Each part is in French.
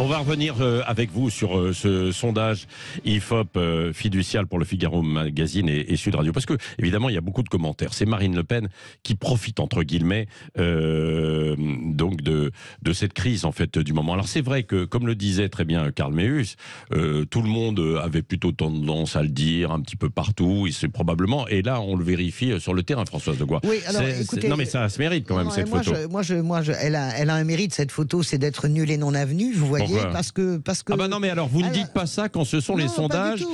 On va revenir avec vous sur ce sondage IFOP fiducial pour le Figaro Magazine et Sud Radio. Parce que, évidemment, il y a beaucoup de commentaires. C'est Marine Le Pen qui profite, entre guillemets, donc de cette crise, en fait, du moment. Alors, c'est vrai que, comme le disait très bien Karl Meeus, tout le monde avait plutôt tendance à le dire un petit peu partout. Et c'est probablement, et là, on le vérifie sur le terrain, Françoise Degois. Oui, alors, écoutez, non, mais ça se mérite quand même, cette photo. Elle a un mérite, cette photo, c'est d'être nulle et non avenue, vous voyez, parce que... Ah bah non, mais alors, vous ne dites pas ça quand ce sont les sondages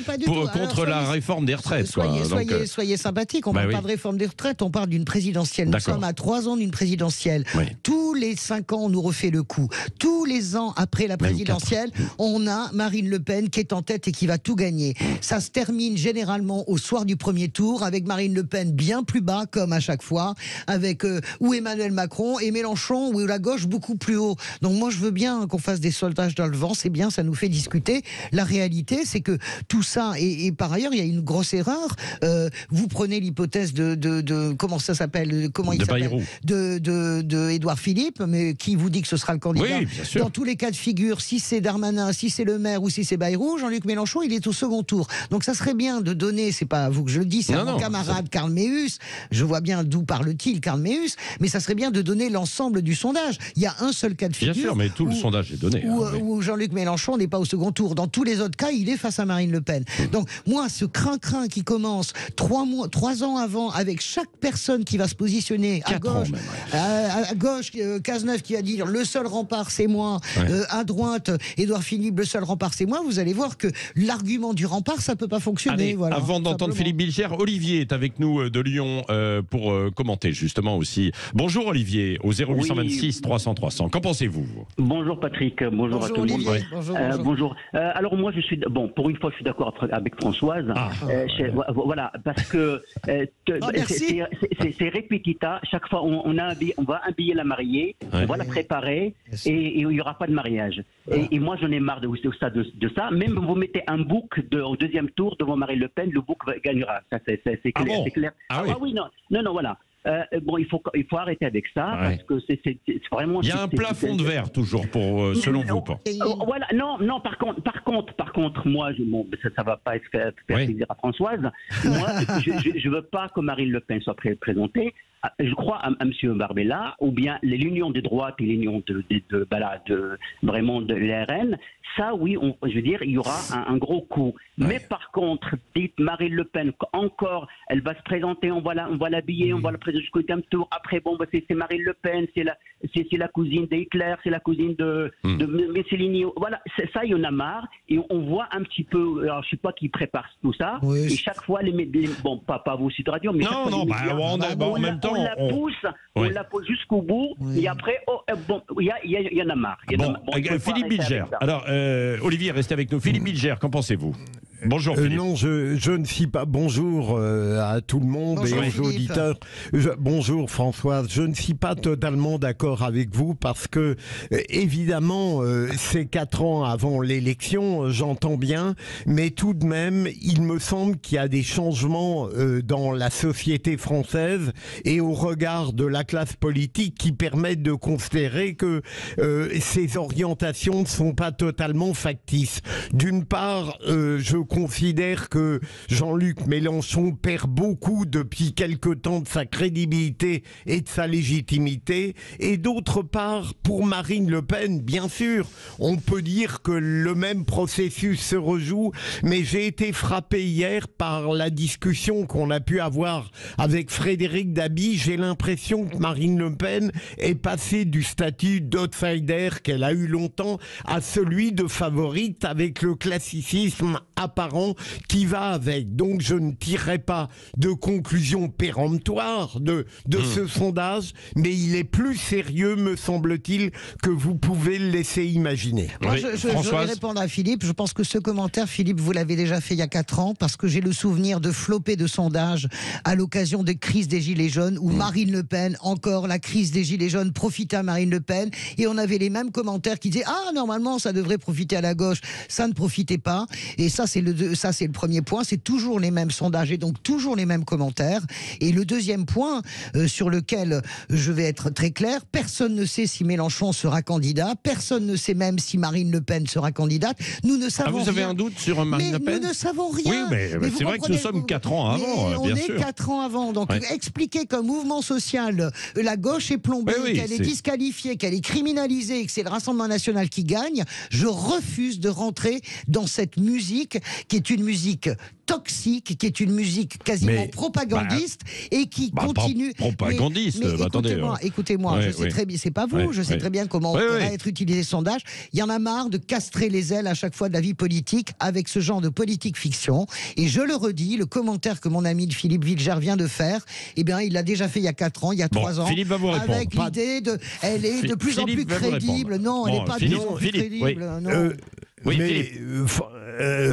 contre la réforme des retraites. Soyez sympathiques, on ne parle pas de réforme des retraites, on parle d'une présidentielle. Nous sommes à 3 ans d'une présidentielle. Oui. Tous les 5 ans, on nous refait le coup. Tous les ans après la présidentielle, on a Marine Le Pen qui est en tête et qui va tout gagner. Ça se termine généralement au soir du premier tour, avec Marine Le Pen bien plus bas, comme à chaque fois, avec ou Emmanuel Macron et Mélenchon, ou la gauche beaucoup plus haut. Donc moi, je veux bien qu'on fasse des soldages dans le vent, c'est bien, ça nous fait discuter. La réalité, c'est que tout ça, et par ailleurs, il y a une grosse erreur. Vous prenez l'hypothèse de comment ça s'appelle, de Édouard Philippe, mais qui vous dit que ce sera le candidat. Oui, dans tous les cas de figure, si c'est Darmanin, si c'est Le Maire ou si c'est Bayrou, Jean-Luc Mélenchon, il est au second tour. Donc ça serait bien de donner, c'est pas à vous que je le dis, c'est à mon camarade Karl Meeus. Je vois bien d'où parle-t-il, Karl Meeus, mais ça serait bien de donner l'ensemble du sondage. Il y a un seul cas de figure. Bien sûr, mais tout le sondage est donné. Où Jean-Luc Mélenchon n'est pas au second tour. Dans tous les autres cas, il est face à Marine Le Pen. Donc, moi, ce crin-crin qui commence 3 ans avant, avec chaque personne qui va se positionner à gauche, à gauche, Cazeneuve qui va dire le seul rempart, c'est moi. À droite, Édouard Philippe, le seul rempart, c'est moi. Vous allez voir que l'argument du rempart, ça peut pas fonctionner. Allez, voilà, avant d'entendre Philippe Bilger, Olivier est avec nous de Lyon pour commenter justement aussi. Bonjour Olivier, au 0826 300 300. Qu'en pensez-vous? Bonjour Patrick, bonjour à tout le monde. Bonjour. Alors moi je suis pour une fois je suis d'accord avec Françoise. Voilà, parce que c'est répétita. Chaque fois on va habiller la mariée, on va la préparer et il n'y aura pas de mariage. Et moi j'en ai marre de ça. Même vous mettez un bouc au deuxième tour devant Marine Le Pen, le bouc gagnera. Ça c'est clair. C'est clair. Oui, non, voilà. Il faut arrêter avec ça parce que c'est vraiment. Il y a un plafond de verre toujours pour selon vous. Voilà, non. Par contre, moi, ça va pas faire plaisir à Françoise. Moi, je veux pas que Marine Le Pen soit présentée. Je crois à M. Barbella, ou bien l'union des droites et l'union vraiment de l'RN. Ça, oui, je veux dire, il y aura un gros coup. Mais par contre, dites Marine Le Pen, encore, elle va se présenter, on va l'habiller, on va la présenter jusqu'au deuxième tour. Après, c'est Marine Le Pen, c'est la cousine d'Hitler, c'est la cousine de Mussolini. Voilà, ça, il y en a marre. Et on voit un petit peu, alors je sais pas qui prépare tout ça. Oui, et chaque fois, pas vous Sud Radio, mais en même temps, on la pousse jusqu'au bout. Et après, il y en a marre. Philippe Bilger. Alors, Olivier, restez avec nous. Philippe Bilger, qu'en pensez-vous? Bonjour Philippe. Non, je ne suis pas... Bonjour à tout le monde et aux auditeurs. Bonjour Françoise. Je ne suis pas totalement d'accord avec vous parce que, évidemment, c'est 4 ans avant l'élection, j'entends bien, mais tout de même, il me semble qu'il y a des changements dans la société française et au regard de la classe politique qui permettent de considérer que ces orientations ne sont pas totalement factices. D'une part, je considère que Jean-Luc Mélenchon perd beaucoup depuis quelque temps de sa crédibilité et de sa légitimité. Et d'autre part, pour Marine Le Pen, bien sûr, on peut dire que le même processus se rejoue, mais j'ai été frappé hier par la discussion qu'on a pu avoir avec Frédéric Dabi. J'ai l'impression que Marine Le Pen est passée du statut d'outsider qu'elle a eu longtemps à celui de favorite, avec le classicisme apparent qui va avec. Donc je ne tirerai pas de conclusion péremptoire de ce sondage, mais il est plus sérieux, me semble-t-il, que vous pouvez le laisser imaginer. Moi, je vais répondre à Philippe. Je pense que ce commentaire, Philippe, vous l'avez déjà fait il y a 4 ans, parce que j'ai le souvenir de flopées de sondages à l'occasion des crises des Gilets jaunes, où Marine Le Pen, encore la crise des Gilets jaunes, profitait à Marine Le Pen, et on avait les mêmes commentaires qui disaient « Ah, normalement, ça devrait profiter à la gauche ». Ça ne profitait pas, et ça c'est le premier point. C'est toujours les mêmes sondages et donc toujours les mêmes commentaires. Et le deuxième point sur lequel je vais être très clair, personne ne sait si Mélenchon sera candidat, personne ne sait même si Marine Le Pen sera candidate. Nous ne savons rien. Vous avez un doute sur Marine Le Pen? Nous ne savons rien. Oui, mais c'est vrai que nous sommes 4 ans avant, bien sûr. On est 4 ans avant. Donc expliquer qu'un mouvement social, la gauche est plombée, qu'elle est disqualifiée, qu'elle est criminalisée et que c'est le Rassemblement national qui gagne, je refuse de rentrer dans cette musique qui est une musique toxique, qui est une musique quasiment propagandiste et qui continue. Propagandiste, écoutez-moi, je sais très bien, c'est pas vous, je sais très bien comment pourrait être utilisé ce sondage. Il y en a marre de castrer les ailes à chaque fois de la vie politique avec ce genre de politique fiction. Et je le redis, le commentaire que mon ami Philippe Wilger vient de faire, eh bien, il l'a déjà fait il y a 4 ans, il y a 3 ans. Philippe va vous répondre. Avec l'idée elle est de plus en plus crédible. Non, elle n'est pas de plus en plus crédible.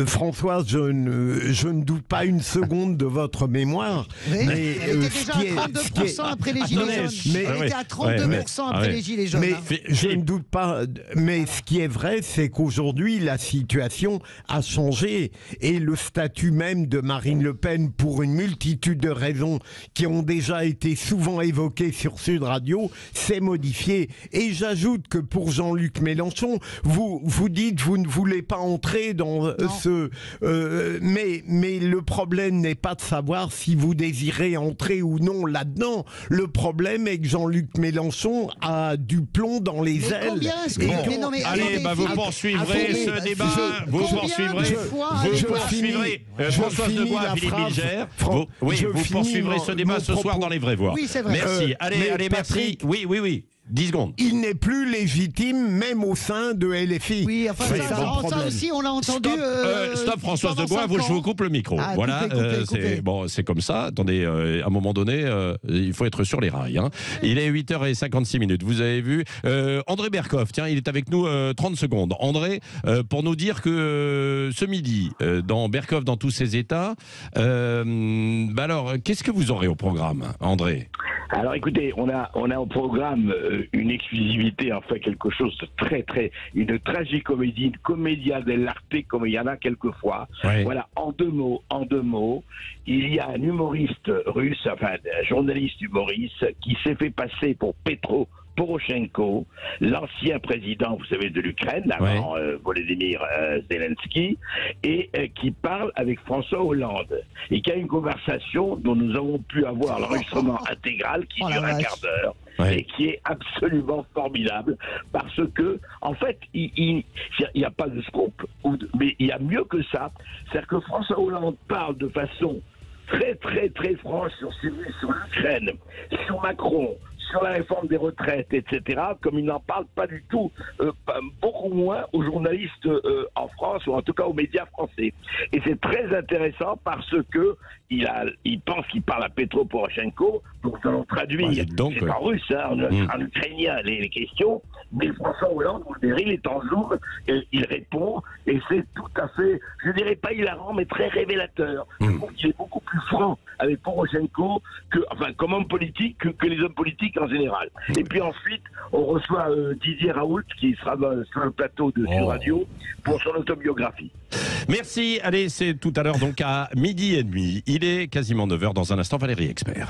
Françoise, je ne doute pas une seconde de votre mémoire. Elle était déjà à 32% après les Gilets jaunes. Elle était à 32% après les Gilets jaunes. Mais je ne doute pas. Mais ce qui est vrai, c'est qu'aujourd'hui, la situation a changé. Et le statut même de Marine Le Pen, pour une multitude de raisons qui ont déjà été souvent évoquées sur Sud Radio, s'est modifié. Et j'ajoute que pour Jean-Luc Mélenchon, vous dites vous ne voulez pas entrer dans mais le problème n'est pas de savoir si vous désirez entrer ou non là-dedans. Le problème est que Jean-Luc Mélenchon a du plomb dans les ailes. Allez, vous poursuivrez ce débat. Vous poursuivrez. Françoise Degois, Philippe Wilger. Vous poursuivrez ce débat ce soir dans Les Vraies Voix. Oui, c'est vrai. Merci. Allez, merci. Oui. 10 secondes. Il n'est plus légitime, même au sein de LFI. Oui, enfin, ça aussi, on l'a entendu. Stop, Françoise Degois, je vous coupe le micro. Voilà, c'est comme ça. Attendez, à un moment donné, il faut être sur les rails. Hein. Il est 8h56. Vous avez vu André Berkoff, tiens, il est avec nous 30 secondes. André, pour nous dire que ce midi, dans Berkoff, dans tous ses états, alors, qu'est-ce que vous aurez au programme, André? Alors écoutez, on a au programme une exclusivité, enfin quelque chose de une tragicomédie, une commedia dell'arte comme il y en a quelquefois. Ouais. Voilà, en deux mots, il y a un humoriste russe, enfin un journaliste humoriste qui s'est fait passer pour Petro Poroshenko, l'ancien président, vous savez, de l'Ukraine, avant Volodymyr Zelensky, et qui parle avec François Hollande, et qui a une conversation dont nous avons pu avoir l'enregistrement intégral qui dure un quart d'heure, et qui est absolument formidable, parce que, en fait, il n'y a pas de scoop, mais il y a mieux que ça, c'est-à-dire que François Hollande parle de façon très franche sur l'Ukraine, sur Macron, sur la réforme des retraites, etc., comme il n'en parle pas du tout, beaucoup moins aux journalistes en France, ou en tout cas aux médias français. Et c'est très intéressant parce que il pense qu'il parle à Petro Poroshenko, donc nous allons traduire, c'est en russe, en ukrainien, les questions, mais François Hollande, vous le verrez, il est en zoom, il répond, et c'est tout à fait, je dirais pas hilarant, mais très révélateur. Je trouve qu'il est beaucoup plus franc avec Poroshenko, comme homme politique, que les hommes politiques en général. Et puis ensuite, on reçoit Didier Raoult, qui sera sur le plateau de Sud Radio, pour son autobiographie. Merci. Allez, c'est tout à l'heure, donc à 12h30. Il est quasiment 9h. Dans un instant, Valérie Expert.